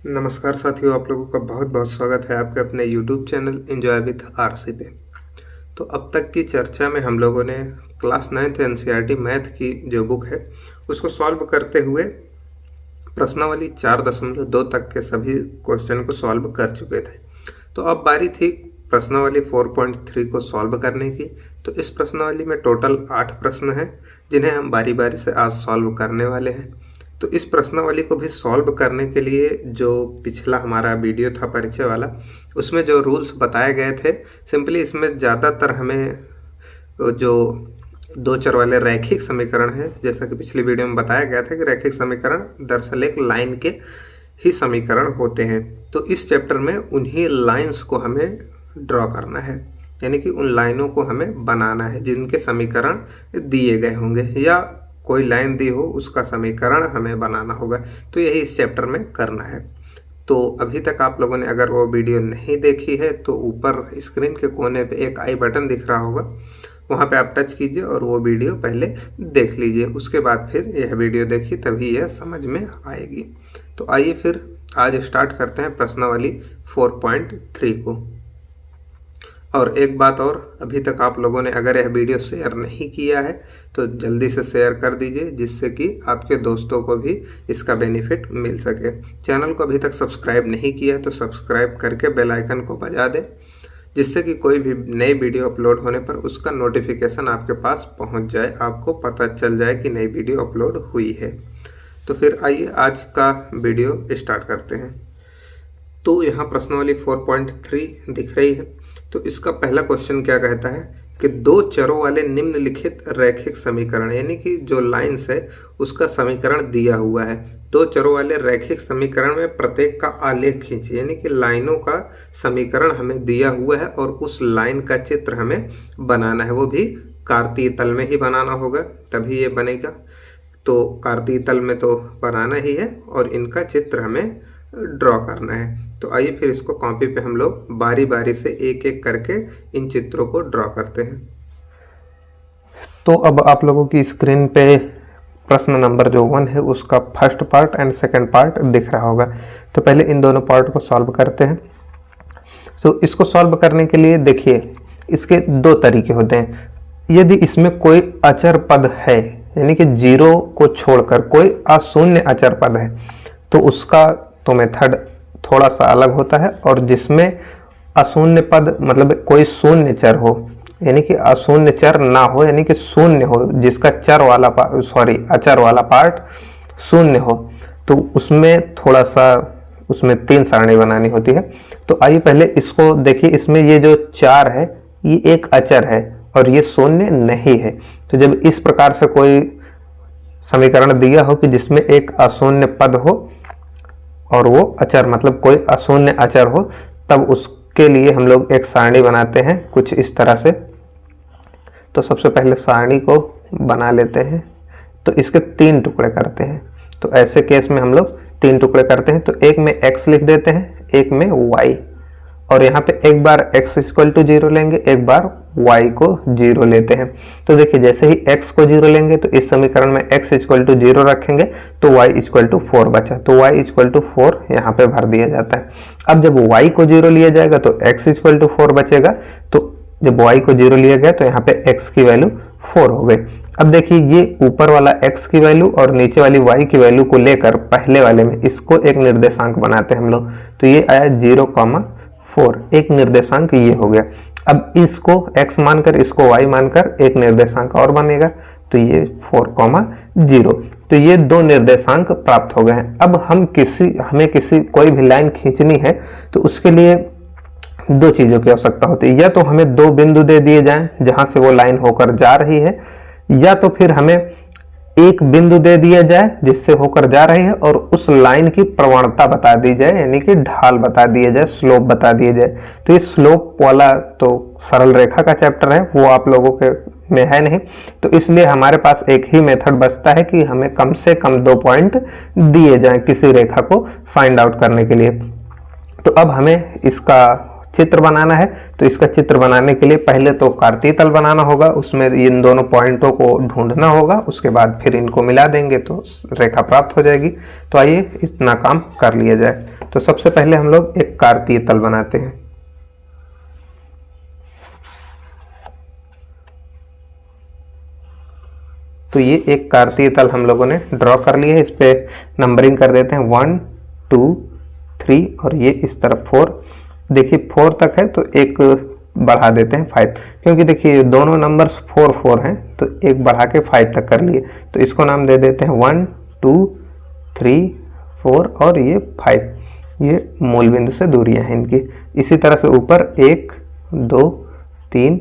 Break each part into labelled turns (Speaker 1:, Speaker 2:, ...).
Speaker 1: नमस्कार साथियों, आप लोगों का बहुत बहुत स्वागत है आपके अपने YouTube channel enjoy with RC पे। तो अब तक की चर्चा में हम लोगों ने क्लास 9th एनसीईआरटी मैथ की जो बुक है उसको सॉल्व करते हुए प्रश्नावली 4.2 तक के सभी क्वेश्चन को सॉल्व कर चुके थे। तो अब बारी थी प्रश्नावली 4.3 को सॉल्व करने की। तो इस प्रश्नावली में टोटल 8 प्रश्न हैं जिन्हें हम बारी बारी से आज सॉल्व करने वाले हैं। तो इस प्रश्नावली को भी सॉल्व करने के लिए जो पिछला हमारा वीडियो था परिचय वाला, उसमें जो रूल्स बताए गए थे, सिंपली इसमें ज़्यादातर हमें जो दो चर वाले रैखिक समीकरण है, जैसा कि पिछली वीडियो में बताया गया था कि रैखिक समीकरण दरअसल एक लाइन के ही समीकरण होते हैं। तो इस चैप्टर में उन्हीं लाइंस को हमें ड्रॉ करना है, यानी कि उन लाइनों को हमें बनाना है जिनके समीकरण दिए गए होंगे, या कोई लाइन दी हो उसका समीकरण हमें बनाना होगा। तो यही इस चैप्टर में करना है। तो अभी तक आप लोगों ने अगर वो वीडियो नहीं देखी है तो ऊपर स्क्रीन के कोने पे एक आई बटन दिख रहा होगा, वहाँ पे आप टच कीजिए और वो वीडियो पहले देख लीजिए। उसके बाद फिर यह वीडियो देखिए, तभी यह समझ में आएगी। तो आइए फिर आज स्टार्ट करते हैं प्रश्नावली 4.3 को। और एक बात और, अभी तक आप लोगों ने अगर यह वीडियो शेयर नहीं किया है तो जल्दी से शेयर कर दीजिए, जिससे कि आपके दोस्तों को भी इसका बेनिफिट मिल सके। चैनल को अभी तक सब्सक्राइब नहीं किया है तो सब्सक्राइब करके बेल आइकन को बजा दें, जिससे कि कोई भी नई वीडियो अपलोड होने पर उसका नोटिफिकेशन आपके पास पहुंच जाए, आपको पता चल जाए कि नई वीडियो अपलोड हुई है। तो फिर आइए आज का वीडियो स्टार्ट करते हैं। तो यहाँ प्रश्नावली 4.3 दिख रही है। तो इसका पहला क्वेश्चन क्या कहता है कि दो चरों वाले निम्नलिखित रैखिक समीकरण, यानी कि जो लाइंस है उसका समीकरण दिया हुआ है। दो चरों वाले रैखिक समीकरण में प्रत्येक का आलेख खींचिए, यानी कि लाइनों का समीकरण हमें दिया हुआ है और उस लाइन का चित्र हमें बनाना है, वो भी कार्तीय तल में ही बनाना होगा तभी ये बनेगा। तो कार्तीय तल में तो बनाना ही है और इनका चित्र हमें ड्रॉ करना है। तो आइए फिर इसको कॉपी पे हम लोग बारी बारी से एक एक करके इन चित्रों को ड्रॉ करते हैं। तो अब आप लोगों की स्क्रीन पे प्रश्न नंबर जो 1 है उसका first part and second part दिख रहा होगा। तो पहले इन दोनों पार्ट को सॉल्व करते हैं। तो इसको सॉल्व करने के लिए देखिए, इसके दो तरीके होते हैं। यदि इसमें कोई अचर पद है, यानी कि 0 को छोड़कर कोई अशून्य अचर पद है, तो उसका तो मेथड थोड़ा सा अलग होता है। और जिसमें अशून्य पद मतलब कोई शून्य चर हो, यानी कि अशून्य चर ना हो, यानी कि शून्य हो, जिसका अचर वाला पार्ट शून्य हो, तो उसमें थोड़ा सा उसमें 3 सारणी बनानी होती है। तो आइए पहले इसको देखिए। इसमें ये जो 4 है ये एक अचर है और ये शून्य नहीं है। तो जब इस प्रकार से कोई समीकरण दिया हो कि जिसमें एक अशून्य पद हो और वो अचर मतलब कोई अशून्य अचर हो, तब उसके लिए हम लोग एक सारणी बनाते हैं कुछ इस तरह से। तो सबसे पहले सारणी को बना लेते हैं। तो इसके 3 टुकड़े करते हैं। तो ऐसे केस में हम लोग 3 टुकड़े करते हैं। तो एक में x लिख देते हैं, एक में y, और यहाँ पे एक बार x = 0 लेंगे, एक बार y को 0 लेते हैं। तो देखिए, जैसे ही x को 0 लेंगे तो इस समीकरण में x = 0 रखेंगे तो y = 4 बचा। तो y = 4 यहाँ पे भर दिया जाता है। अब जब y को 0 लिया जाएगा तो x = 4 बचेगा। तो जब y को 0 लिया गया तो यहाँ पे x की वैल्यू 4 हो गई। अब देखिए, ये ऊपर वाला x की वैल्यू और नीचे वाली y की वैल्यू को लेकर पहले वाले में इसको एक निर्देशांक बनाते हैं हम लोग। तो ये आया 0,4, एक निर्देशांक ये हो गया। अब इसको x मानकर इसको y मानकर एक निर्देशांक और बनेगा, तो ये 4,0। तो ये 2 निर्देशांक प्राप्त हो गए हैं। अब हमें कोई भी लाइन खींचनी है तो उसके लिए 2 चीज़ों की आवश्यकता होती है। या तो हमें 2 बिंदु दे दिए जाएं जहां से वो लाइन होकर जा रही है, या तो फिर हमें एक बिंदु दे दिया जाए जिससे होकर जा रही है और उस लाइन की प्रवणता बता दी जाए, यानी कि ढाल बता दिया जाए, स्लोप बता दिया जाए। तो ये स्लोप वाला तो सरल रेखा का चैप्टर है, वो आप लोगों के में है नहीं। तो इसलिए हमारे पास एक ही मेथड बचता है कि हमें कम से कम 2 पॉइंट दिए जाएं किसी रेखा को फाइंड आउट करने के लिए। तो अब हमें इसका चित्र बनाना है। तो इसका चित्र बनाने के लिए पहले तो कार्तीय तल बनाना होगा, उसमें इन दोनों पॉइंटों को ढूंढना होगा, उसके बाद फिर इनको मिला देंगे तो रेखा प्राप्त हो जाएगी। तो आइए इतना काम कर लिया जाए। तो सबसे पहले हम लोग एक कार्तीय तल बनाते हैं। तो ये एक कार्तीय तल हम लोगों ने ड्रॉ कर लिया है। इस पे नंबरिंग कर देते हैं 1 2 3 और ये इस तरफ 4। देखिए 4 तक है तो एक बढ़ा देते हैं 5, क्योंकि देखिए दोनों नंबर्स 4 4 हैं तो एक बढ़ा के 5 तक कर लिए। तो इसको नाम दे देते हैं 1 2 3 4 और ये 5। ये मूल बिंदु से दूरियां हैं इनकी। इसी तरह से ऊपर 1 2 3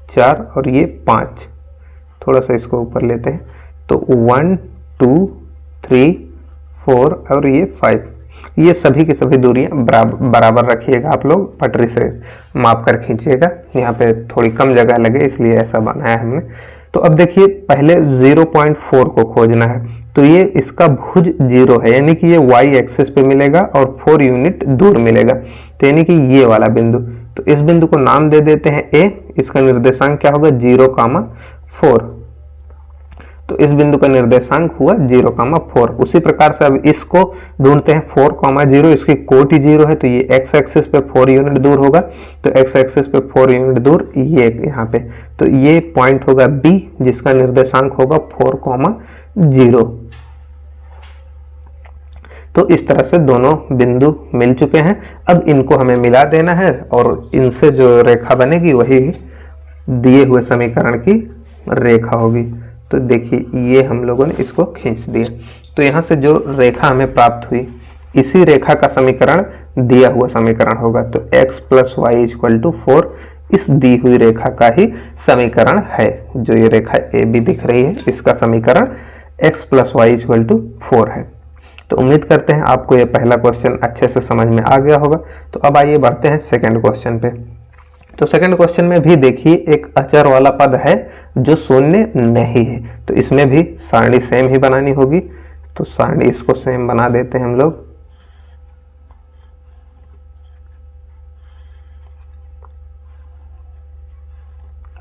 Speaker 1: 4 और ये 5। थोड़ा सा इसको ऊपर लेते हैं तो 1 2 3 4 और ये 5। ये सभी की सभी दूरियां बराबर रखिएगा। आप लोग पटरी से माप कर खींचिएगा। यहाँ पे थोड़ी कम जगह लगे इसलिए ऐसा बनाया हमने। तो अब देखिए पहले 0.4 को खोजना है। तो ये इसका भुज 0 है, यानी कि ये y एक्सिस पे मिलेगा और 4 यूनिट दूर मिलेगा। तो यानी कि ये वाला बिंदु, तो इस बिंदु को नाम दे देते हैं a। इसका निर्देशांक क्या होगा 0,4। तो इस बिंदु का निर्देशांक हुआ 0,4। उसी प्रकार से अब इसको ढूंढते हैं 4,0। इसकी कोटि 0 है तो ये x एक्सिस पे 4 यूनिट दूर होगा। तो x एक्सिस पे 4 यूनिट दूर ये यहाँ पे, तो ये पॉइंट होगा B जिसका निर्देशांक होगा 4,0। तो इस तरह से दोनों बिंदु मिल चुके हैं। अब इनको हमें मिला देना है और इनसे जो रेखा बनेगी वही दिए हुए समीकरण की रेखा होगी। तो देखिए ये हम लोगों ने इसको खींच दिया। तो यहाँ से जो रेखा हमें प्राप्त हुई इसी रेखा का समीकरण दिया हुआ समीकरण होगा। तो x + y = 4 इस दी हुई रेखा का ही समीकरण है। जो ये रेखा AB दिख रही है इसका समीकरण x + y = 4 है। तो उम्मीद करते हैं आपको ये पहला क्वेश्चन अच्छे से समझ में आ गया होगा। तो अब आइए बढ़ते हैं सेकंड क्वेश्चन पे। तो सेकंड क्वेश्चन में भी देखिए एक अचर वाला पद है जो शून्य नहीं है। तो इसमें भी सारणी सेम ही बनानी होगी। तो सारणी इसको सेम बना देते हैं हम लोग।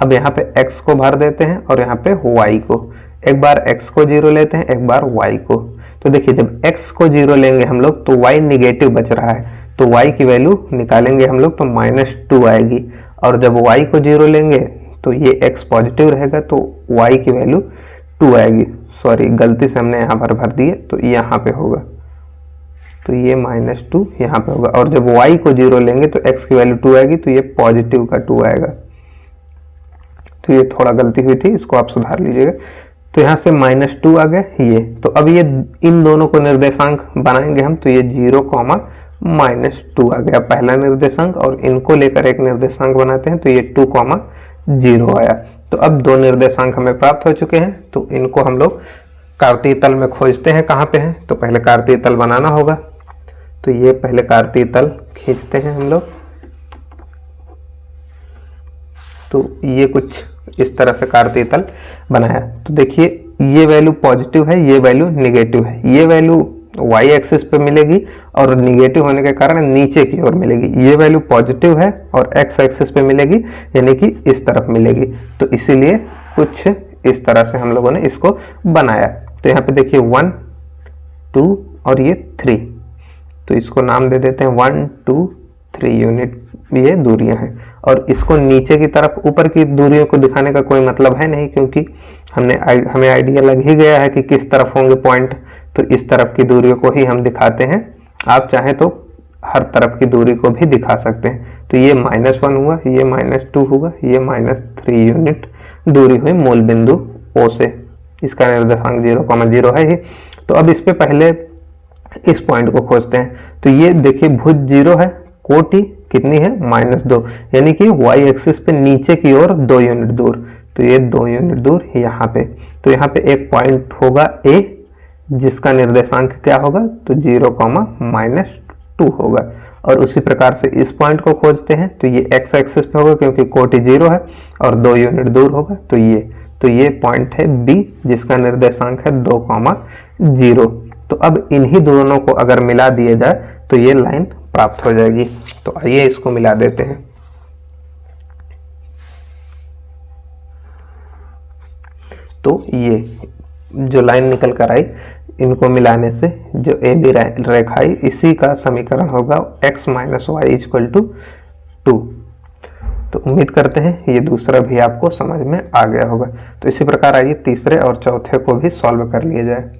Speaker 1: अब यहाँ पे x को भर देते हैं और यहाँ पे y को। एक बार x को 0 लेते हैं, एक बार y को। तो देखिए जब x को 0 लेंगे हम लोग तो y निगेटिव बच रहा है। तो y की वैल्यू निकालेंगे हम लोग तो -2 आएगी। और जब y को 0 लेंगे तो ये x पॉजिटिव रहेगा तो y की वैल्यू 2 आएगी। सॉरी गलती से हमने यहाँ पर भर दिए तो यहाँ पे होगा। तो ये -2 यहाँ पे होगा। और जब y को 0 लेंगे तो x की वैल्यू 2 आएगी तो ये पॉजिटिव का 2 आएगा। तो ये थोड़ा गलती हुई थी, इसको आप सुधार लीजिएगा। तो यहाँ से -2 आ गया ये। तो अब ये इन दोनों को निर्देशांक बनाएंगे हम तो ये 0, -2 आ गया पहला निर्देशांक। और इनको लेकर एक निर्देशांक बनाते हैं तो ये 2, 0 आया। तो अब दो निर्देशांक हमें प्राप्त हो चुके हैं। तो इनको हम लोग कार्तीय तल में खोजते हैं कहाँ पे हैं। तो पहले कार्तीय तल बनाना होगा। तो ये पहले कार्तीय तल खींचते हैं हम लोग। तो ये कुछ इस तरह से कार्तीय तल बनाया। तो देखिए ये वैल्यू पॉजिटिव है, ये वैल्यू निगेटिव है। ये वैल्यू y एक्सिस पे मिलेगी और निगेटिव होने के कारण नीचे की ओर मिलेगी। ये वैल्यू पॉजिटिव है और x एक्सिस पे मिलेगी, यानी कि इस तरफ मिलेगी। तो इसीलिए कुछ इस तरह से हम लोगों ने इसको बनाया। तो यहाँ पे देखिए 1 2 और ये 3। तो इसको नाम दे देते हैं 1 2 3 यूनिट ये दूरियां हैं। और इसको नीचे की तरफ, ऊपर की दूरियों को दिखाने का कोई मतलब है नहीं, क्योंकि हमें आइडिया लग ही गया है कि किस तरफ होंगे पॉइंट। तो इस तरफ की दूरियों को ही हम दिखाते हैं। आप चाहें तो हर तरफ की दूरी को भी दिखा सकते हैं। तो ये -1 हुआ, ये -2 हुआ, ये -3 यूनिट दूरी हुई मूल बिंदु O से। इसका निर्देशांक 0,0 है ही। तो अब इस पे पहले इस पॉइंट को खोजते हैं। तो ये देखिए भुज 0 है, कोटि कितनी है -2, यानी कि y एक्सिस पे नीचे की ओर 2 यूनिट दूर। तो ये 2 यूनिट दूर यहाँ पे। तो यहाँ पे एक पॉइंट होगा A जिसका निर्देशांक क्या होगा तो 0, -2 होगा। और उसी प्रकार से इस पॉइंट को खोजते हैं। तो ये x एक्सिस पे होगा क्योंकि कोटि 0 है और 2 यूनिट दूर होगा। तो ये पॉइंट है B जिसका निर्देशांक है 2,0। तो अब इन्हीं दोनों को अगर मिला दिया जाए तो ये लाइन प्राप्त हो जाएगी। तो आइए इसको मिला देते हैं। तो ये जो लाइन निकल कर आई इनको मिलाने से जो ए बी रेखा आई इसी का समीकरण होगा x minus Y equal to 2। तो उम्मीद करते हैं ये दूसरा भी आपको समझ में आ गया होगा। तो इसी प्रकार आइए तीसरे और चौथे को भी सॉल्व कर लिया जाए।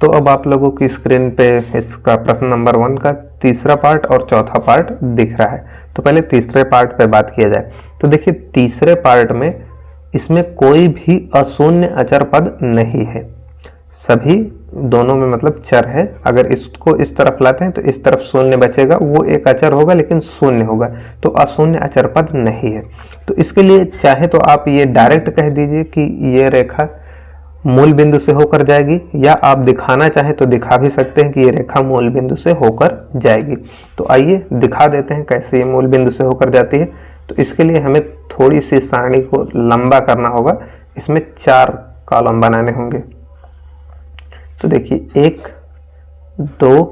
Speaker 1: तो अब आप लोगों की स्क्रीन पे इसका प्रश्न नंबर 1 का तीसरा पार्ट और चौथा पार्ट दिख रहा है। तो पहले तीसरे पार्ट पे बात किया जाए। तो देखिए तीसरे पार्ट में इसमें कोई भी अशून्य अचर पद नहीं है, सभी दोनों में मतलब चर है। अगर इसको इस तरफ लाते हैं तो इस तरफ शून्य बचेगा, वो एक अचर होगा लेकिन शून्य होगा, तो अशून्य अचर पद नहीं है। तो इसके लिए चाहे तो आप ये डायरेक्ट कह दीजिए कि ये रेखा मूल बिंदु से होकर जाएगी, या आप दिखाना चाहें तो दिखा भी सकते हैं कि ये रेखा मूल बिंदु से होकर जाएगी। तो आइए दिखा देते हैं कैसे ये मूल बिंदु से होकर जाती है। तो इसके लिए हमें थोड़ी सी सारणी को लंबा करना होगा, इसमें 4 कॉलम बनाने होंगे। तो देखिए 1 2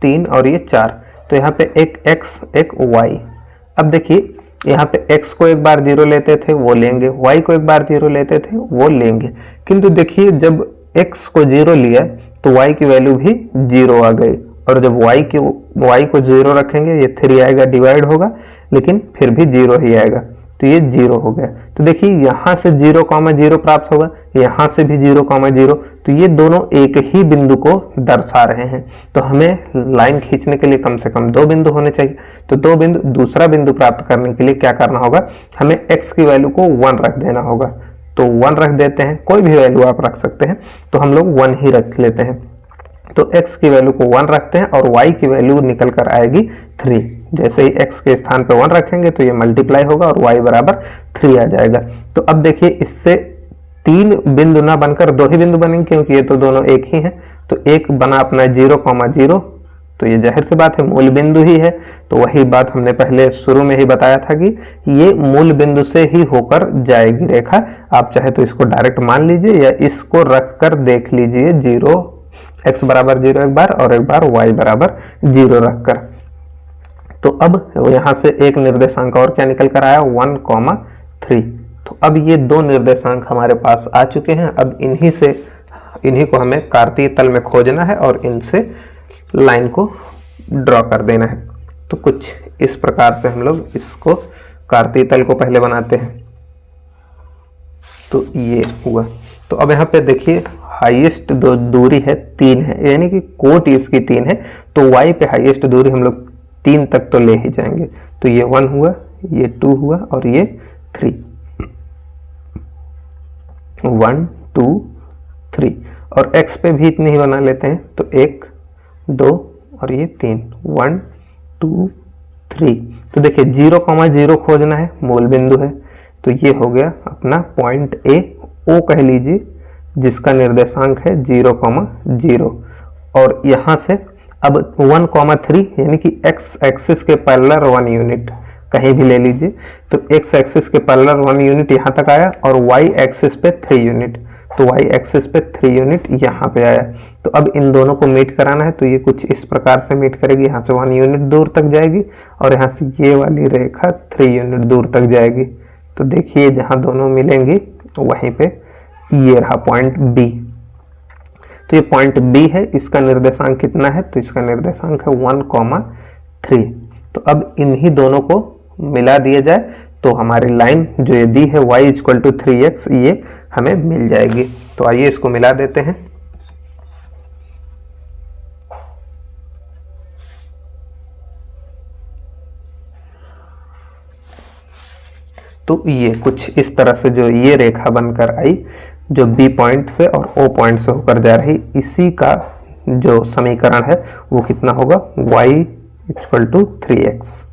Speaker 1: 3 और ये 4। तो यहाँ पे एक x एक y। अब देखिए यहाँ पे x को एक बार 0 लेते थे वो लेंगे, y को एक बार 0 लेते थे वो लेंगे, किंतु देखिए जब x को 0 लिया तो y की वैल्यू भी 0 आ गई, और जब y को 0 रखेंगे ये 3 आएगा, डिवाइड होगा लेकिन फिर भी 0 ही आएगा, तो ये 0 हो गया। तो देखिए यहाँ से 0,0 प्राप्त होगा, यहाँ से भी 0,0, तो ये दोनों एक ही बिंदु को दर्शा रहे हैं। तो हमें लाइन खींचने के लिए कम से कम 2 बिंदु होने चाहिए। तो 2 बिंदु, दूसरा बिंदु प्राप्त करने के लिए क्या करना होगा, हमें x की वैल्यू को 1 रख देना होगा। तो 1 रख देते हैं, कोई भी वैल्यू आप रख सकते हैं, तो हम लोग 1 ही रख लेते हैं। तो x की वैल्यू को 1 रखते हैं और y की वैल्यू निकल कर आएगी 3। जैसे ही x के स्थान पे 1 रखेंगे तो ये मल्टीप्लाई होगा और y बराबर 3 आ जाएगा। तो अब देखिए इससे 3 बिंदु ना बनकर 2 ही बिंदु बनेंगे, क्योंकि ये तो दोनों एक ही हैं। तो एक बना अपना 0,0, तो ये जाहिर सी बात है मूल बिंदु ही है। तो वही बात हमने पहले शुरू में ही बताया था कि ये मूल बिंदु से ही होकर जाएगी रेखा। आप चाहे तो इसको डायरेक्ट मान लीजिए या इसको रख कर देख लीजिए, 0 x बराबर 0 एक बार और एक बार y बराबर 0 रखकर। तो अब यहाँ से एक निर्देशांक और क्या निकल कर आया, 1,3। तो अब ये 2 निर्देशांक हमारे पास आ चुके हैं। अब इन्हीं को हमें कार्तीय तल में खोजना है और इनसे लाइन को ड्रॉ कर देना है। तो कुछ इस प्रकार से हम लोग इसको कार्तीय तल को पहले बनाते हैं। तो ये हुआ। तो अब यहाँ पे देखिए हाईएस्ट दूरी है 3 है, यानी कि कोट इसकी 3 है, तो y पे हाईएस्ट दूरी हम लोग 3 तक तो ले ही जाएंगे। तो ये 1 हुआ, ये 2 हुआ और ये 3। 1 2 3 और x पे भी इतने ही बना लेते हैं। तो 1 2 और ये 3, 1 2 3। तो देखिए 0,0 खोजना है, मूल बिंदु है। तो ये हो गया अपना पॉइंट A, O कह लीजिए, जिसका निर्देशांक है 0,0। और यहाँ से अब 1,3 यानी कि x एक्सिस के पैरेलल 1 यूनिट कहीं भी ले लीजिए। तो x एक्सिस के पैरेलल 1 यूनिट यहाँ तक आया और y एक्सिस पे 3 यूनिट, तो y एक्सिस पे 3 यूनिट यहाँ पे आया। तो अब इन दोनों को मीट कराना है, तो ये कुछ इस प्रकार से मीट करेगी। यहाँ से 1 यूनिट दूर तक जाएगी और यहाँ से ये वाली रेखा 3 यूनिट दूर तक जाएगी। तो देखिए जहाँ दोनों मिलेंगी वहीं पे ये रहा पॉइंट B। तो ये पॉइंट B है, इसका निर्देशांक कितना है, तो इसका निर्देशांक है 1,3। तो अब इन्हीं दोनों को मिला दिया जाए तो हमारी लाइन जो ये दी है y इक्वल टू 3x, ये हमें मिल जाएगी। तो आइए इसको मिला देते हैं। तो ये कुछ इस तरह से जो ये रेखा बनकर आई, जो B पॉइंट से और O पॉइंट से होकर जा रही, इसी का जो समीकरण है वो कितना होगा, y इक्वल टू 3x।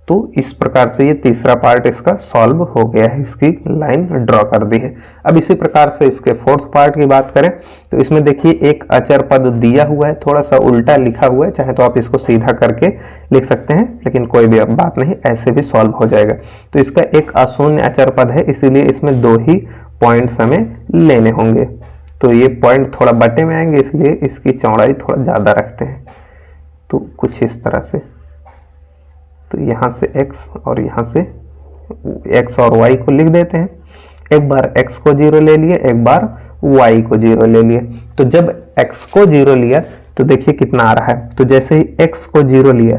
Speaker 1: तो इस प्रकार से ये तीसरा पार्ट इसका सॉल्व हो गया है, इसकी लाइन ड्रॉ कर दी है। अब इसी प्रकार से इसके फोर्थ पार्ट की बात करें तो इसमें देखिए एक अचर पद दिया हुआ है, थोड़ा सा उल्टा लिखा हुआ है, चाहे तो आप इसको सीधा करके लिख सकते हैं, लेकिन कोई भी बात नहीं, ऐसे भी सॉल्व हो जाएगा। तो इसका एक अशून्य अचर पद है, इसीलिए इसमें 2 ही पॉइंट्स हमें लेने होंगे। तो ये पॉइंट थोड़ा बटे में आएंगे, इसलिए इसकी चौड़ाई थोड़ा ज़्यादा रखते हैं। तो कुछ इस तरह से, तो यहाँ से x और यहाँ से x और y को लिख देते हैं। एक बार x को 0 ले लिए, एक बार y को 0 ले लिए। तो जब x को 0 लिया तो देखिए कितना आ रहा है। तो जैसे ही x को 0 लिया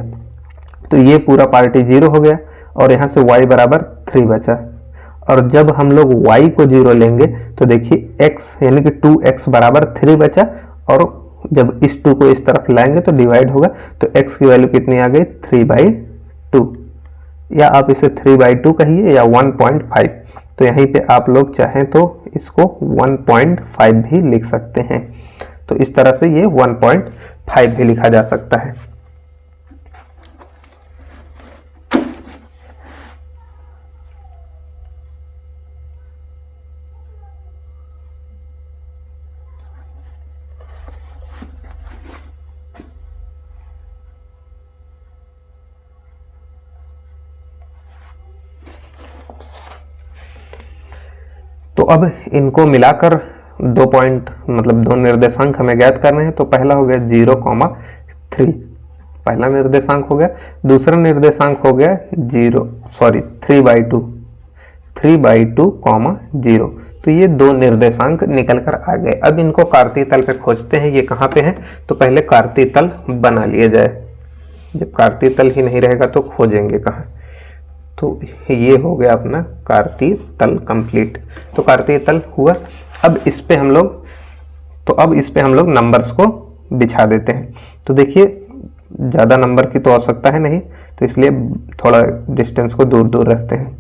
Speaker 1: तो ये पूरा पार्टी 0 हो गया और यहाँ से y बराबर 3 बचा। और जब हम लोग y को 0 लेंगे तो देखिए x यानी कि 2x बराबर 3 बचा, और जब इस 2 को इस तरफ लाएंगे तो डिवाइड होगा, तो x की वैल्यू कितनी आ गई 3/2, या आप इसे 3/2 कहिए या 1.5। तो यहीं पे आप लोग चाहें तो इसको 1.5 भी लिख सकते हैं। तो इस तरह से ये 1.5 भी लिखा जा सकता है। तो अब इनको मिलाकर दो पॉइंट मतलब दो निर्देशांक हमें ज्ञात करने हैं। तो पहला हो गया 0,3, पहला निर्देशांक हो गया। दूसरा निर्देशांक हो गया 3/2, 0। तो ये दो निर्देशांक निकल कर आ गए। अब इनको कार्तीय तल पे खोजते हैं। ये कहाँ पे है? तो पहले कार्तीय तल बना लिया जाए। जब कार्तीय तल ही नहीं रहेगा तो खोजेंगे कहाँ? तो ये हो गया अपना कार्तीय तल कंप्लीट। तो कार्तीय तल हुआ। अब इस पे हम लोग नंबर्स को बिछा देते हैं। तो देखिए ज़्यादा नंबर की तो आवश्यकता है नहीं, तो इसलिए थोड़ा डिस्टेंस को दूर दूर रखते हैं।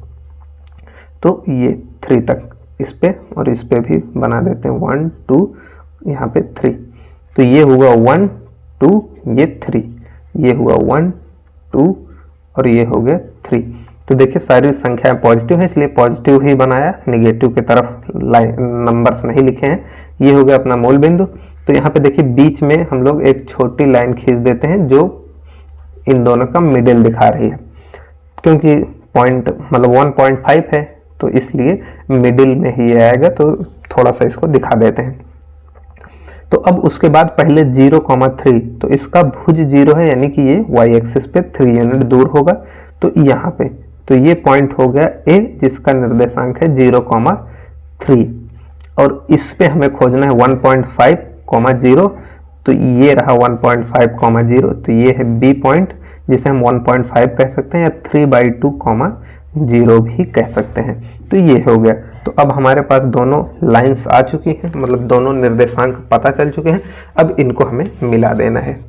Speaker 1: तो ये 3 तक इस पे और इस पे भी बना देते हैं, 1 2 यहाँ पे 3। तो ये हुआ 1 2, ये 3, ये हुआ 1 2 और ये हो गया 3। तो देखिए सारी संख्याएं पॉजिटिव है, इसलिए पॉजिटिव ही बनाया, निगेटिव की तरफ नंबर्स नहीं लिखे हैं। ये हो गया अपना मूल बिंदु। तो यहाँ पे देखिए बीच में हम लोग एक छोटी लाइन खींच देते हैं जो इन दोनों का मिडिल दिखा रही है, क्योंकि पॉइंट मतलब 1.5 है तो इसलिए मिडिल में ही आएगा। तो थोड़ा सा इसको दिखा देते हैं। तो अब उसके बाद पहले 0,3, तो इसका भुज 0 है, यानी कि ये y एक्सिस पे 3 यूनिट दूर होगा। तो यहाँ पे तो ये पॉइंट हो गया A, जिसका निर्देशांक है 0,3, और इस पे हमें खोजना है 1.5, 0। तो ये रहा 1.5, 0। तो ये है B पॉइंट, जिसे हम 1.5 कह सकते हैं या 3/2, 0 भी कह सकते हैं। तो ये हो गया। तो अब हमारे पास दोनों लाइंस आ चुकी हैं, मतलब दोनों निर्देशांक पता चल चुके हैं। अब इनको हमें मिला देना है।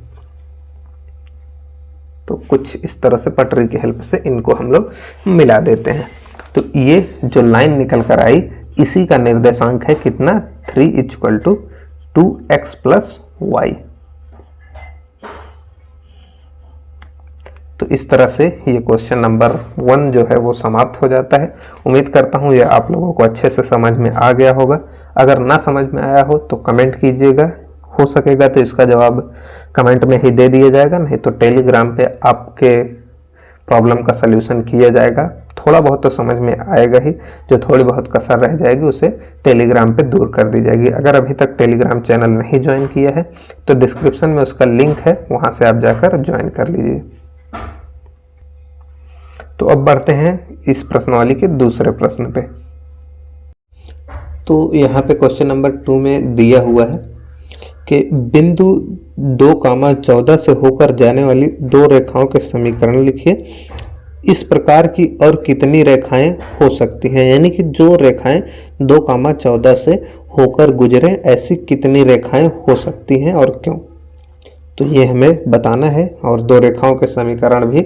Speaker 1: तो कुछ इस तरह से पटरी की हेल्प से इनको हम लोग मिला देते हैं। तो ये जो लाइन निकल कर आई, इसी का निर्देशांक है कितना? 3 = 2x + y। तो इस तरह से ये क्वेश्चन नंबर 1 जो है वो समाप्त हो जाता है। उम्मीद करता हूँ ये आप लोगों को अच्छे से समझ में आ गया होगा। अगर ना समझ में आया हो तो कमेंट कीजिएगा, हो सकेगा तो इसका जवाब कमेंट में ही दे दिया जाएगा, नहीं तो टेलीग्राम पे आपके प्रॉब्लम का सल्यूशन किया जाएगा। थोड़ा बहुत तो समझ में आएगा ही, जो थोड़ी बहुत कसर रह जाएगी उसे टेलीग्राम पे दूर कर दी जाएगी। अगर अभी तक टेलीग्राम चैनल नहीं ज्वाइन किया है तो डिस्क्रिप्शन में उसका लिंक है, वहाँ से आप जाकर ज्वाइन कर लीजिए। तो अब बढ़ते हैं इस प्रश्नावली के दूसरे प्रश्न पे। तो यहाँ पे क्वेश्चन नंबर 2 में दिया हुआ है कि बिंदु 2,14 से होकर जाने वाली दो रेखाओं के समीकरण लिखिए। इस प्रकार की और कितनी रेखाएं हो सकती हैं, यानी कि जो रेखाएं 2,14 से होकर गुजरे ऐसी कितनी रेखाएं हो सकती हैं और क्यों। तो ये हमें बताना है और दो रेखाओं के समीकरण भी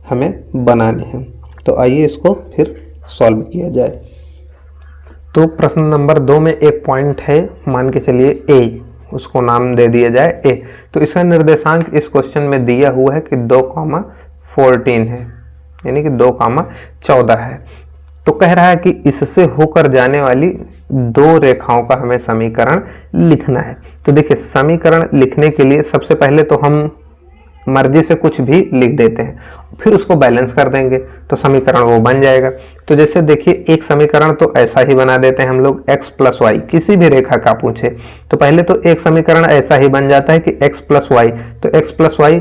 Speaker 1: हमें बनाने हैं। तो आइए इसको फिर सॉल्व किया जाए। तो प्रश्न नंबर 2 में एक पॉइंट है, मान के चलिए A, उसको नाम दे दिया जाए A। तो इसका निर्देशांक इस क्वेश्चन में दिया हुआ है कि 2,14 है, यानी कि 2,14 है। तो कह रहा है कि इससे होकर जाने वाली दो रेखाओं का हमें समीकरण लिखना है। तो देखिए समीकरण लिखने के लिए सबसे पहले तो हम मर्जी से कुछ भी लिख देते हैं, फिर उसको बैलेंस कर देंगे तो समीकरण वो बन जाएगा। तो जैसे देखिए एक समीकरण तो ऐसा ही बना देते हैं हम लोग, x + y, किसी भी रेखा का पूछे तो पहले तो एक समीकरण ऐसा ही बन जाता है कि x + y। तो x + y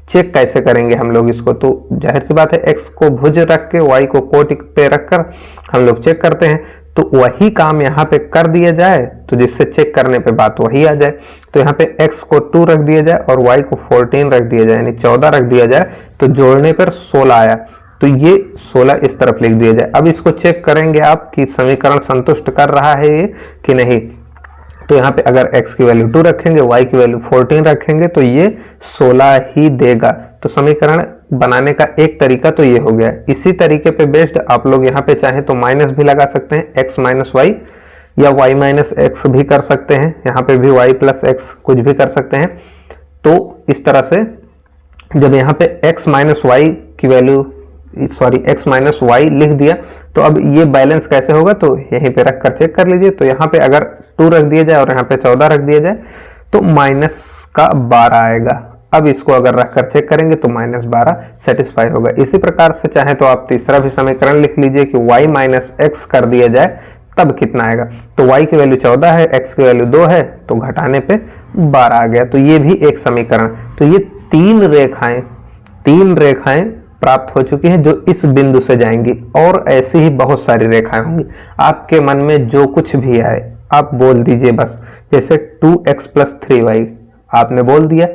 Speaker 1: चेक कैसे करेंगे हम लोग इसको? तो जाहिर सी बात है x को भुज रख के y को कोट पे रख कर हम लोग चेक करते हैं। तो तो वही काम यहाँ पे कर दिया जाए, तो जिससे चेक करने पे बात वही आ जाए। तो यहाँ पे x को 2 रख दिया जाए और y को 14 रख दिया जाए, यानी 14 रख दिया जाए, तो जोड़ने पर 16 आया, तो ये 16 इस तरफ लिख दिया जाए। अब इसको चेक करेंगे आप कि समीकरण संतुष्ट कर रहा है ये कि नहीं। तो यहाँ पे अगर x की वैल्यू 2 रखेंगे, y की वैल्यू 14 रखेंगे, तो ये 16 ही देगा। तो समीकरण बनाने का एक तरीका तो ये हो गया। इसी तरीके पे बेस्ड आप लोग यहाँ पे चाहें तो माइनस भी लगा सकते हैं, x माइनस वाई, या y माइनस एक्स भी कर सकते हैं, यहाँ पे भी y प्लस एक्स कुछ भी कर सकते हैं। तो इस तरह से जब यहाँ पे x माइनस वाई की वैल्यू x माइनस वाई लिख दिया, तो अब ये बैलेंस कैसे होगा, तो यहीं पे रख कर चेक कर लीजिए। तो यहाँ पे अगर 2 रख दिया जाए और यहाँ पे 14 रख दिया जाए, तो माइनस का 12 आएगा। अब इसको अगर रख कर चेक करेंगे तो माइनस 12 सेटिस्फाई होगा। इसी प्रकार से चाहे तो आप तीसरा भी समीकरण लिख लीजिए कि y माइनस एक्स कर दिया जाए, तब कितना आएगा। तो y की वैल्यू 14 है, x की वैल्यू 2 है, तो घटाने पे 12 आ गया। तो ये भी एक समीकरण। तो ये तीन रेखाएं प्राप्त हो चुकी हैं जो इस बिंदु से जाएंगी, और ऐसी ही बहुत सारी रेखाएं होंगी। आपके मन में जो कुछ भी आए आप बोल दीजिए बस। जैसे 2x प्लस 3y आपने बोल दिया।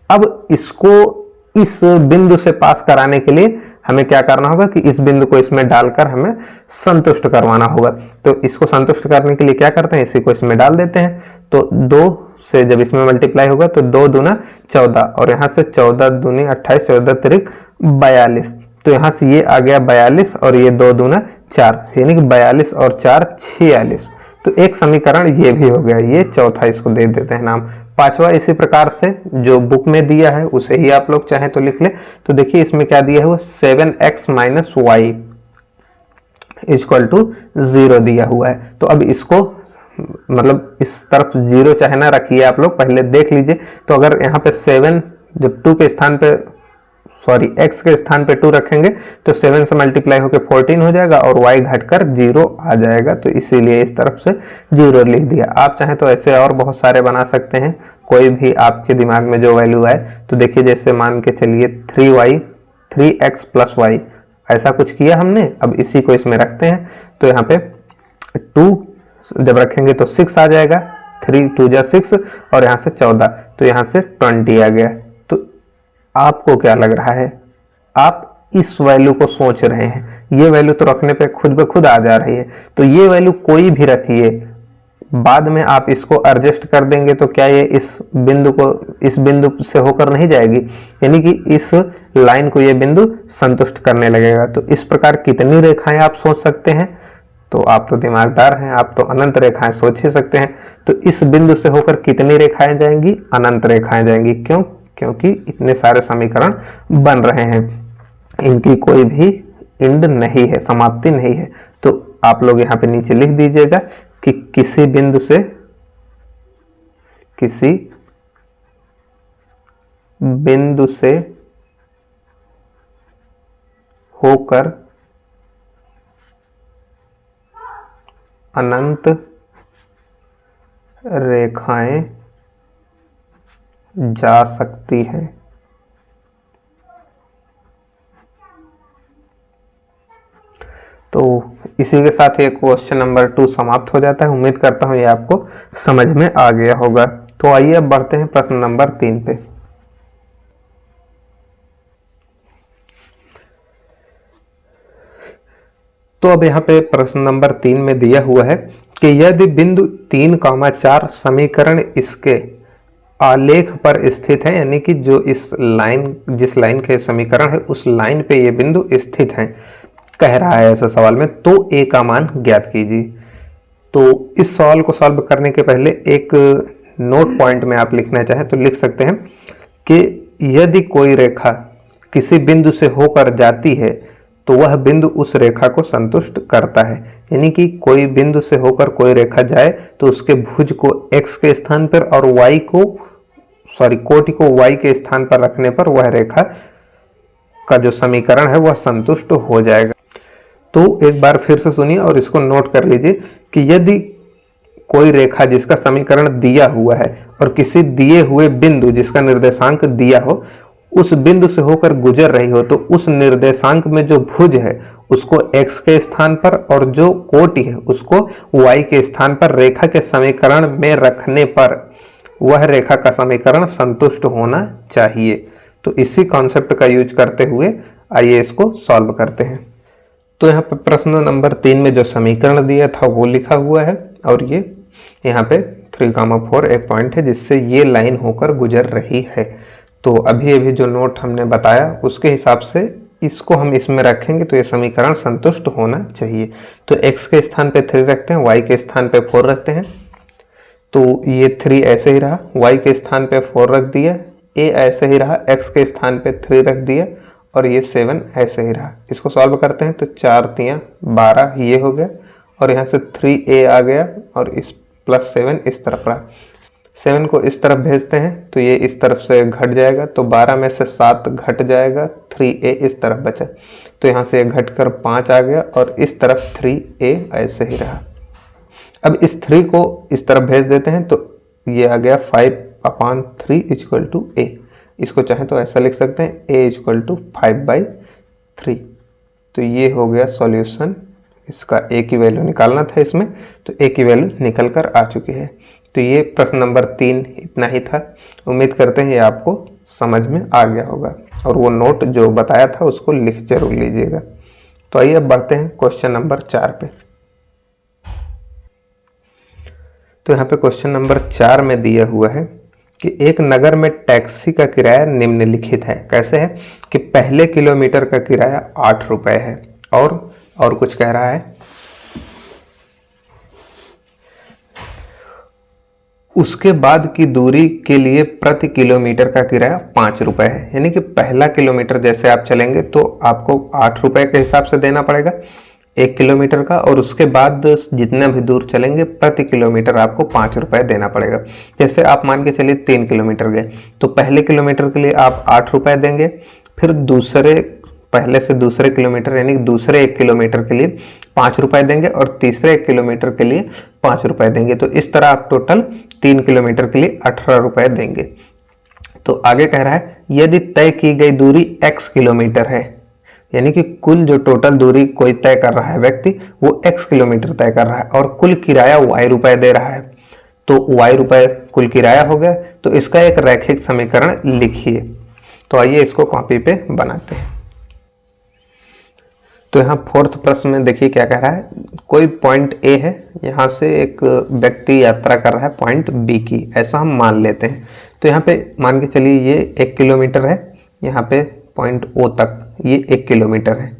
Speaker 1: अब इसको इस बिंदु से पास कराने के लिए हमें क्या करना होगा कि इस बिंदु को इसमें डालकर हमें संतुष्ट करवाना होगा। तो इसको संतुष्ट करने के लिए क्या करते हैं, इसी को इसमें डाल देते हैं। तो 2 से जब इसमें मल्टीप्लाई होगा तो 2 दूना 14, और यहाँ से 14 दूनी 28, 14 तिरिक 42। तो यहाँ से ये आ गया 42 और ये 2 दूना 4, यानी कि 42 और 4 46। तो एक समीकरण ये भी हो गया। ये चौथा इसको दे देते हैं नाम। पांचवा इसी प्रकार से जो बुक में दिया है उसे ही आप लोग चाहें तो लिख ले। तो देखिए इसमें क्या दिया हुआ, 7x minus Y equal to 0 दिया हुआ है। तो अब इसको मतलब इस तरफ 0 चाहे ना रखिए, आप लोग पहले देख लीजिए। तो अगर यहाँ पे 7 जब 2 के स्थान पे x के स्थान पे 2 रखेंगे तो 7 से मल्टीप्लाई होकर 14 हो जाएगा और y घटकर 0 आ जाएगा। तो इसीलिए इस तरफ से 0 लिख दिया। आप चाहें तो ऐसे और बहुत सारे बना सकते हैं, कोई भी आपके दिमाग में जो वैल्यू आए। तो देखिए जैसे मान के चलिए 3x प्लस वाई, ऐसा कुछ किया हमने। अब इसी को इसमें रखते हैं। तो यहाँ पे 2 जब रखेंगे तो 6 आ जाएगा, 3 2 जा 6, और यहाँ से 14, तो यहाँ से 20 आ गया। तो आपको क्या लग रहा है, आप इस वैल्यू को सोच रहे हैं, ये वैल्यू तो रखने पे खुद ब खुद आ जा रही है। तो ये वैल्यू कोई भी रखिए, बाद में आप इसको एडजस्ट कर देंगे तो क्या ये इस बिंदु से होकर नहीं जाएगी, यानी कि इस लाइन को ये बिंदु संतुष्ट करने लगेगा। तो इस प्रकार कितनी रेखाएं आप सोच सकते हैं। तो आप तो दिमागदार हैं, आप तो अनंत रेखाएं सोच ही सकते हैं। तो इस बिंदु से होकर कितनी रेखाएं जाएंगी, अनंत रेखाएं जाएंगी। क्यों? क्योंकि इतने सारे समीकरण बन रहे हैं, इनकी कोई भी एंड नहीं है, समाप्ति नहीं है। तो आप लोग यहाँ पे नीचे लिख दीजिएगा कि किसी बिंदु से होकर अनंत रेखाएं जा सकती हैं। तो इसी के साथ ये क्वेश्चन नंबर 2 समाप्त हो जाता है। उम्मीद करता हूं ये आपको समझ में आ गया होगा। तो आइए अब बढ़ते हैं प्रश्न नंबर 3 पे। तो अब यहाँ पे प्रश्न नंबर 3 में दिया हुआ है कि यदि बिंदु 3,4 समीकरण इसके आलेख पर स्थित है, यानी कि जो जिस लाइन के समीकरण है उस लाइन पे ये बिंदु स्थित है, कह रहा है ऐसा सवाल में, तो ए का मान ज्ञात कीजिए। तो इस सवाल को सॉल्व करने के पहले एक नोट पॉइंट में आप लिखना चाहें तो लिख सकते हैं कि यदि कोई रेखा किसी बिंदु से होकर जाती है तो वह बिंदु उस रेखा को संतुष्ट करता है। यानी कि कोई बिंदु से होकर कोई रेखा जाए तो उसके भुज को x के स्थान पर और कोटि को y के स्थान पर रखने पर वह रेखा का जो समीकरण है वह संतुष्ट हो जाएगा। तो एक बार फिर से सुनिए और इसको नोट कर लीजिए कि यदि कोई रेखा जिसका समीकरण दिया हुआ है और किसी दिए हुए बिंदु जिसका निर्देशांक दिया हो, उस बिंदु से होकर गुजर रही हो तो उस निर्देशांक में जो भुज है उसको x के स्थान पर और जो कोटि है उसको y के स्थान पर रेखा के समीकरण में रखने पर वह रेखा का समीकरण संतुष्ट होना चाहिए। तो इसी कॉन्सेप्ट का यूज करते हुए आइए इसको सॉल्व करते हैं। तो यहाँ पे प्रश्न नंबर 3 में जो समीकरण दिया था वो लिखा हुआ है और ये यहाँ पे 3,4 एक पॉइंट है जिससे ये लाइन होकर गुजर रही है। तो अभी अभी जो नोट हमने बताया उसके हिसाब से इसको हम इसमें रखेंगे तो ये समीकरण संतुष्ट होना चाहिए। तो x के स्थान पे 3 रखते हैं, y के स्थान पे 4 रखते हैं, तो ये 3 ऐसे ही रहा, y के स्थान पे 4 रख दिया, a ऐसे ही रहा, x के स्थान पे 3 रख दिया और ये 7 ऐसे ही रहा। इसको सॉल्व करते हैं तो 4 3 12 ये हो गया और यहाँ से 3a आ गया और इस +7 इस तरफ रहा। 7 को इस तरफ भेजते हैं तो ये इस तरफ से घट जाएगा, तो 12 में से 7 घट जाएगा, 3a इस तरफ बचा, तो यहाँ से घट कर 5 आ गया और इस तरफ 3a ऐसे ही रहा। अब इस 3 को इस तरफ भेज देते हैं तो ये आ गया 5/3 = a। इसको चाहे तो ऐसा लिख सकते हैं a = 5/3। तो ये हो गया सॉल्यूशन। इसका a की वैल्यू निकालना था इसमें, तो a की वैल्यू निकल कर आ चुकी है। तो ये प्रश्न नंबर 3 इतना ही था। उम्मीद करते हैं ये आपको समझ में आ गया होगा और वो नोट जो बताया था उसको लिख जरूर लीजिएगा। तो आइए अब बढ़ते हैं क्वेश्चन नंबर 4 पे। तो यहाँ पे क्वेश्चन नंबर 4 में दिया हुआ है कि एक नगर में टैक्सी का किराया निम्नलिखित है। कैसे है कि पहले किलोमीटर का किराया 8 रुपए है और कुछ कह रहा है, उसके बाद की दूरी के लिए प्रति किलोमीटर का किराया 5 रुपए है। यानी कि पहला किलोमीटर जैसे आप चलेंगे तो आपको 8 रुपए के हिसाब से देना पड़ेगा 1 किलोमीटर का, और उसके बाद जितना भी दूर चलेंगे प्रति किलोमीटर आपको 5 रुपए देना पड़ेगा। जैसे आप मान के चलिए 3 किलोमीटर गए तो पहले किलोमीटर के लिए आप 8 रुपए देंगे, फिर पहले से दूसरे किलोमीटर यानी दूसरे 1 किलोमीटर के लिए 5 रुपए देंगे और तीसरे 1 किलोमीटर के लिए 5 रुपए देंगे। तो इस तरह आप टोटल 3 किलोमीटर के लिए 18 रुपए देंगे। तो आगे कह रहा है यदि तय की गई दूरी x किलोमीटर है, यानी कि कुल जो टोटल दूरी कोई तय कर रहा है व्यक्ति वो x किलोमीटर तय कर रहा है और कुल किराया y रुपए दे रहा है, तो y रुपए कुल किराया हो गया। तो इसका एक रैखिक समीकरण लिखिए। तो आइए इसको कॉपी पे बनाते हैं। तो यहाँ 4th प्रश्न में देखिए क्या कह रहा है, कोई पॉइंट A है, यहाँ से एक व्यक्ति यात्रा कर रहा है पॉइंट B की, ऐसा हम मान लेते हैं। तो यहाँ पे मान के चलिए ये 1 किलोमीटर है, यहाँ पे पॉइंट O तक ये 1 किलोमीटर है,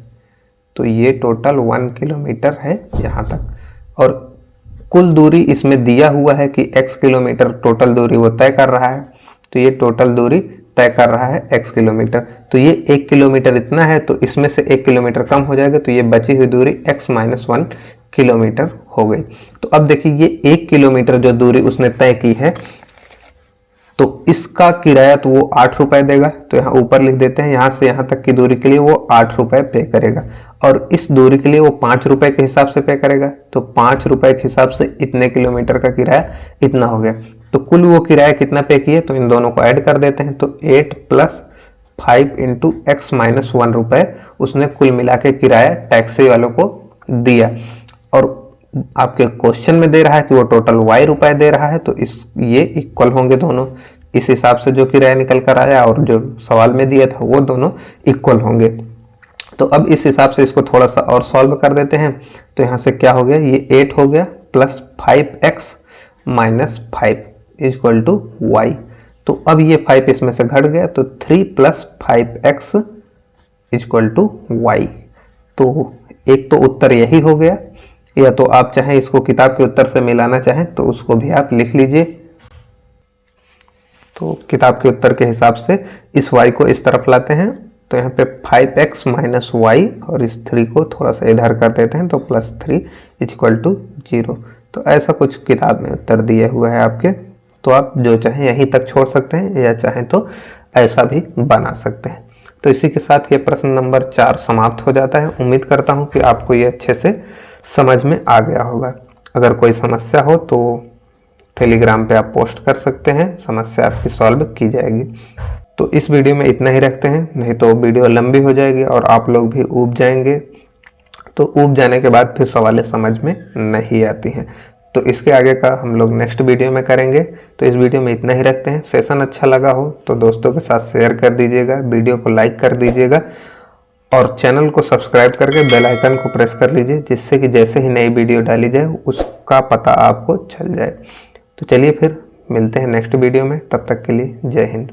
Speaker 1: तो ये टोटल 1 किलोमीटर है यहाँ तक। और कुल दूरी इसमें दिया हुआ है कि x किलोमीटर टोटल दूरी वो तय कर रहा है, तो ये टोटल दूरी तय कर रहा है x किलोमीटर। तो ये 1 किलोमीटर इतना है, तो इसमें से 1 किलोमीटर कम हो जाएगा, तो ये बची हुई दूरी x - 1 किलोमीटर हो गई। तो अब देखिए ये 1 किलोमीटर जो दूरी उसने तय की है तो इसका किराया तो वो 8 रुपए देगा, तो यहाँ ऊपर लिख देते हैं, यहाँ से यहाँ तक की दूरी के लिए वो 8 रुपए पे करेगा और इस दूरी के लिए वो 5 रुपए के हिसाब से पे करेगा। तो 5 रुपए के हिसाब से इतने किलोमीटर का किराया इतना हो गया। तो कुल वो किराया कितना पे किए, तो इन दोनों को ऐड कर देते हैं। तो 8 + 5 × x - 1 रुपए उसने कुल मिला के किराया टैक्सी वालों को दिया, और आपके क्वेश्चन में दे रहा है कि वो टोटल y रुपए दे रहा है, तो ये इक्वल होंगे दोनों। इस हिसाब से जो किराया निकल कर आया और जो सवाल में दिया था वो दोनों इक्वल होंगे। तो अब इस हिसाब से इसको थोड़ा सा और सॉल्व कर देते हैं। तो यहाँ से क्या हो गया, ये 8 हो गया + 5x - 5 = y। तो अब ये 5 इसमें से घट गया, तो 3 + 5x = y। तो एक तो उत्तर यही हो गया, या तो आप चाहें इसको किताब के उत्तर से मिलाना चाहें तो उसको भी आप लिख लीजिए। तो किताब के उत्तर के हिसाब से इस y को इस तरफ लाते हैं, तो यहाँ पे 5x - y और इस 3 को थोड़ा सा इधर कर देते हैं, तो +3 = 0। तो ऐसा कुछ किताब में उत्तर दिया हुआ है आपके। तो आप जो चाहें यहीं तक छोड़ सकते हैं या चाहें तो ऐसा भी बना सकते हैं। तो इसी के साथ ये प्रश्न नंबर 4 समाप्त हो जाता है। उम्मीद करता हूँ कि आपको ये अच्छे से समझ में आ गया होगा। अगर कोई समस्या हो तो टेलीग्राम पे आप पोस्ट कर सकते हैं, समस्या आपकी सॉल्व की जाएगी। तो इस वीडियो में इतना ही रखते हैं, नहीं तो वीडियो लंबी हो जाएगी और आप लोग भी ऊब जाएंगे। तो ऊब जाने के बाद फिर सवालें समझ में नहीं आती हैं। तो इसके आगे का हम लोग नेक्स्ट वीडियो में करेंगे। तो इस वीडियो में इतना ही रखते हैं। सेशन अच्छा लगा हो तो दोस्तों के साथ शेयर कर दीजिएगा, वीडियो को लाइक कर दीजिएगा और चैनल को सब्सक्राइब करके बेल आइकन को प्रेस कर लीजिए, जिससे कि जैसे ही नई वीडियो डाली जाए उसका पता आपको चल जाए। तो चलिए फिर मिलते हैं नेक्स्ट वीडियो में, तब तक के लिए जय हिंद।